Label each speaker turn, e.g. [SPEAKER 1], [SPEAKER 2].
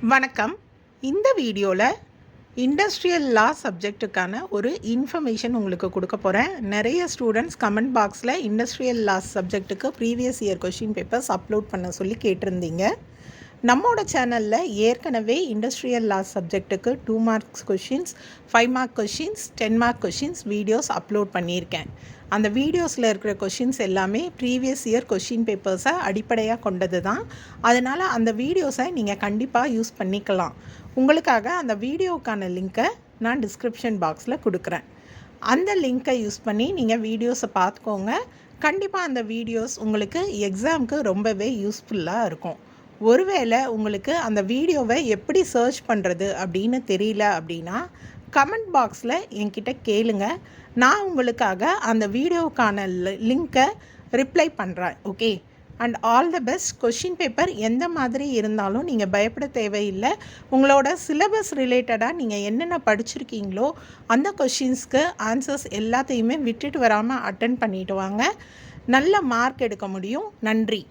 [SPEAKER 1] வணக்கம். இந்த வீடியோவில் இண்டஸ்ட்ரியல் லா சப்ஜெக்ட்டுக்கான ஒரு இன்ஃபர்மேஷன் உங்களுக்கு கொடுக்க போகிறேன். நிறைய ஸ்டூடெண்ட்ஸ் கமெண்ட் பாக்ஸில் இண்டஸ்ட்ரியல் லா சப்ஜெக்ட்டுக்கு previous year question papers upload பண்ண சொல்லி கேட்டிருந்தீங்க. நம்மளோட சேனலில் ஏற்கனவே இண்டஸ்ட்ரியல் லா சப்ஜெக்ட்டுக்கு 2 marks questions, 5 mark questions, 10 mark questions videos upload பண்ணியிருக்கேன். அந்த வீடியோஸில் இருக்கிற கொஷின்ஸ் எல்லாமே ப்ரீவியஸ் இயர் கொஷின் பேப்பர்ஸை அடிப்படையாக கொண்டது தான். அதனால் அந்த வீடியோஸை நீங்கள் கண்டிப்பாக யூஸ் பண்ணிக்கலாம். உங்களுக்காக அந்த வீடியோக்கான லிங்க்கை நான் டிஸ்கிரிப்ஷன் பாக்ஸில் கொடுக்குறேன். அந்த லிங்க்கை யூஸ் பண்ணி நீங்கள் வீடியோஸை பார்த்துக்கோங்க. கண்டிப்பாக அந்த வீடியோஸ் உங்களுக்கு எக்ஸாமுக்கு ரொம்பவே யூஸ்ஃபுல்லாக இருக்கும். ஒருவேளை உங்களுக்கு அந்த வீடியோவை எப்படி சர்ச் பண்ணுறது அப்படின்னு தெரியல அப்படின்னா கமெண்ட் பாக்ஸில் என்கிட்ட கேளுங்க. நான் உங்களுக்காக அந்த வீடியோவுக்கான லிங்க்கை ரிப்ளை பண்ணுறேன். Okay, and all the best. Question paper எந்த மாதிரி இருந்தாலும் நீங்கள் பயப்பட தேவையில்லை. உங்களோட சிலபஸ் ரிலேட்டடாக நீங்கள் என்னென்ன படிச்சிருக்கீங்களோ அந்த கொஷின்ஸ்க்கு ஆன்சர்ஸ் எல்லாத்தையுமே விட்டுட்டு வராமல் அட்டன் பண்ணிட்டு வாங்க. நல்ல மார்க் எடுக்க முடியும். நன்றி.